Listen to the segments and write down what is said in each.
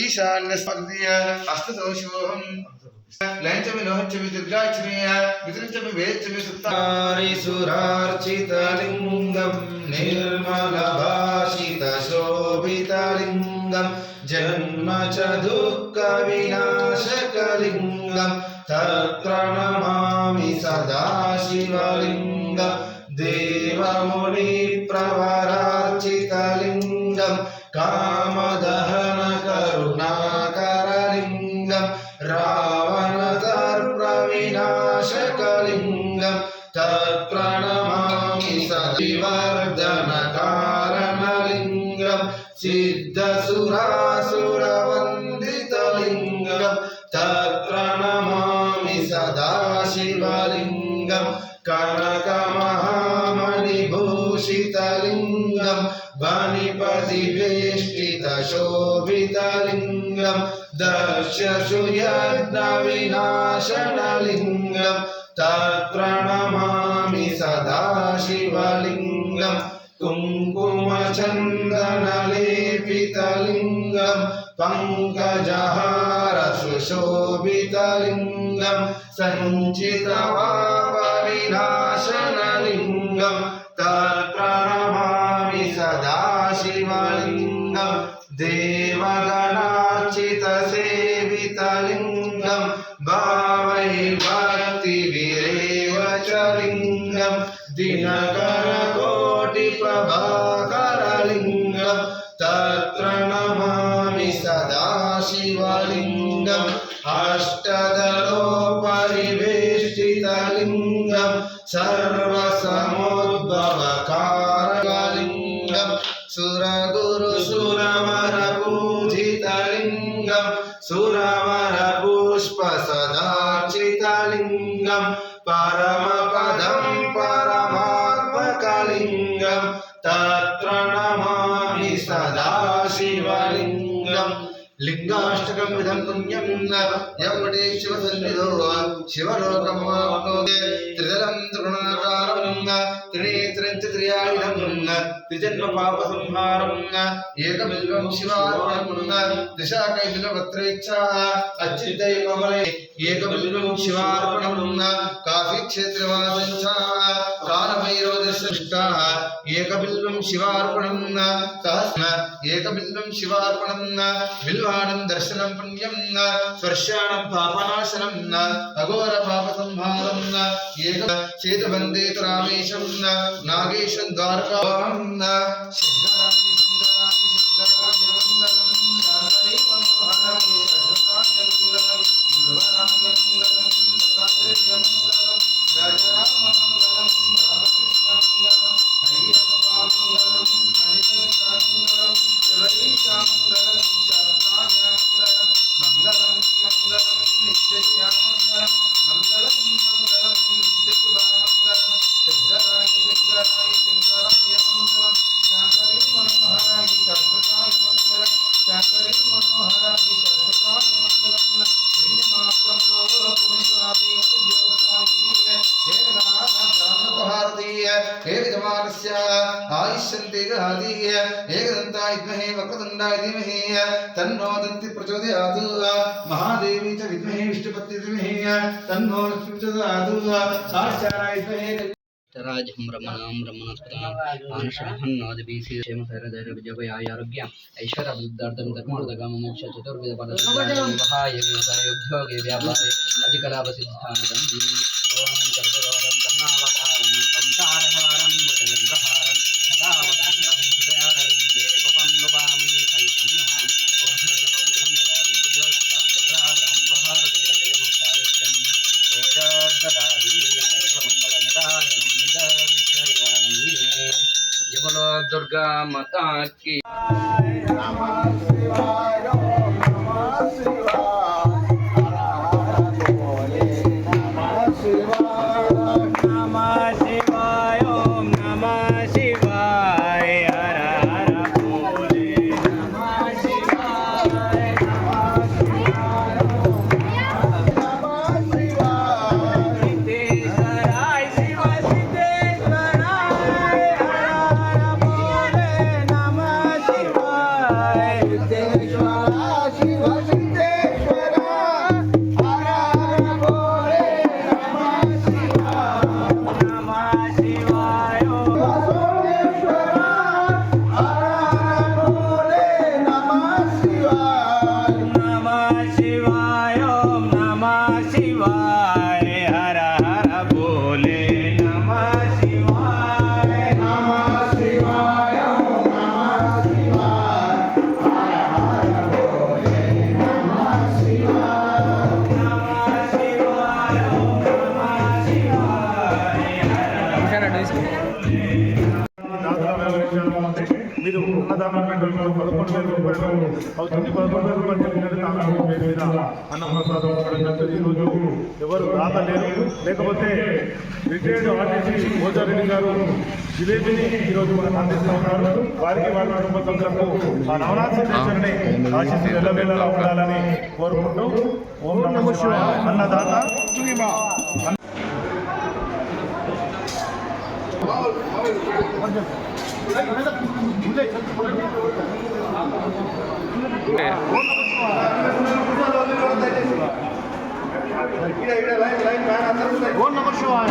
ईशान्यस्पत्नीय हस्तदोषोहम् लैंचमि लोहचमि दीर्घाचमि विदृचमि वेचमि सुतारि सुरार्चितलिंगं निर्मलभाषितशोभितलिंगं जन्म च दुःखविनाशकलिंगं तत्प्रणमामि सदा शिवलिंगं देवमुनिप्रवरार्चितलिंगं कामदहन करुणाकरलिंगं रावणदर्पविनाशकलिंगं तत्प्रणमामि सदिवर्धनकारणलिंगं सिद्धसुरासुरवन्दितलिंगं तत्प्रणमामि सदा शिवलिंगं कनकमहामणिभूषितलिंगं बनिपतिवेष्टितशोभितलिंगं दर्शशुयज्ञविनाशनलिंगं तत्प्रणमामि सदा शिवलिंगं कुङ्कुमचन्दनलेपितलिंगं पङ्कजहार सुशोभितलिंगं सञ्चितपापविनाशनलिंगं तत्प्रणमामि सदा शिवलिंगं देवगणार्चितसेवितलिंगं भावैर्भक्तिविरेवचलिंगं दिनकरकोटिप्रभाकरलिंगं तत्प्रणमामि सदा शिवलिंगं अष्टदलोपरिवेष्टितलिंगं सर्वसमुद्भवकारलिंगं सुरगुरुसुरवरपूजितलिंगं सुरवरपुष्पसदार्चितलिंगं परमपदं परमात्मकलिंगं तत्प्रणमामि सदा शिवलिंगं लिंगाष्टकं विधं पुण्यं यवटे शिवसन्निधौ शिवलोकमाप्नोति त्रिदलं त्रिगुणाकारं त्रिनेत्रं च त्रियायुधं त्रिजन्मपापसंहारं एकबिल्वं शिवार्पणं दिशाकैबिलपत्रेच्छा अच्युतैकमले एकबिल्वं शिवार्पणं काशीक्षेत्रवासं च कालभैरवदर्शनिष्ठा एकबिल्वं शिवार्पणं सहस्र एकबिल्वं शिवार्पणं बिल्वाणं दर्शनं पुण्यं स्पर्शाणं पापनाशनं अघोर पापसंहारं एक चेतबन्देत रामेशं नागेशं द्वारकां शिवराय शिवराय शिवराय मंगलं शांकरी मनोहराय शाश्वताय मंगलं गुरुवराय मंगलं दत्तात्रेय मंगलं राजाराम मंगलं रामकृष्ण मंगलं हरिहरप्प मंगलं हरिकंठ मंगलं शिवरीशा मंगलं शास्त्राय मंगलं मंगलं मंगलं नित्यजया मंगलं मंगलं मंगलं नित्यशुभा मंगलं शंकराय शंकराय शंकराय मंगलं शांकरी मनोहराय शाश्वताय मंगलं शांकरी मनोहराय शाश्वताय मंगलं हरिमात्रं पुरुषापि उद्योगसारिणीय देवनाथानुपहारतीय हे विद्यमानस्य आयुष्यन्ते गहातीय एकदन्ताय विद्महे वक्रतुण्डाय धीमहि तन्नो दन्ति प्रचोदयात् महादेवी च विद्महे विष्णुपत्नी धीमहि तन्नो लक्ष्मी प्रचोदयात् साक्षाराय विद्महे राजहं ब्रह्मणां ब्रह्मणस्पदां आनशहन्नादिभिः ऐश्वर्यवृद्धार्थं धर्मार्थकाममोक्ष चतुर्विधफलयोग्ये व्यापारे अधिकलाभसिद्धान्तम् ओं कर्पूरं कर्णावतारं संसारहारं भुजगेन्द्रहारं सदा वदन्तं हृदयारविन्दे देवं नमामि चैतन्यम् ओं हरिकर्पूरं विराजं बहारदेवयमुक्तायं वेदाददाति सर्वमङ्गलनिराजनं दर्शयामि। जय बोलो दुर्गा माता की। మీరు అన్నదానం పెట్టడం 11,000 రూపాయలు అవుతుంది. 11,000 రూపాయలు చెప్పినట్టు తాను మీద అన్నప్రసాదం ఇవ్వడం జరుగుతుంది. ఈరోజు ఎవరు రాత లేరు, లేకపోతే రిటైర్డ్ ఆర్టీసీ మోజారెడ్డి గారు జిలేబీని ఈరోజు మనకు అందిస్తూ ఉన్నారు. వారికి వాళ్ళ కుటుంబ సభ్యులకు ఆ నవరాత్రి ఆశీస్సు ఎల్లవేళలా ఉండాలని కోరుకుంటూ ఓం నమః శివాయ. అన్నదాత ఓం నమః శివాయ.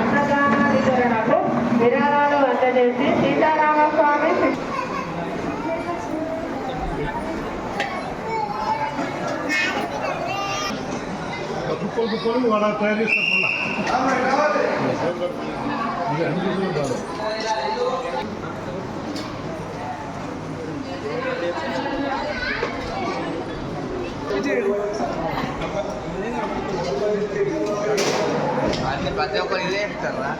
అన్నదానాధికరణకు విరాళాలు అందజేసి సీతారామస్వామి కుక్కలు వాళ్ళ తయారు చేస్తారు. ప్రతి ఒక్కరు ఇదే చెప్తారా?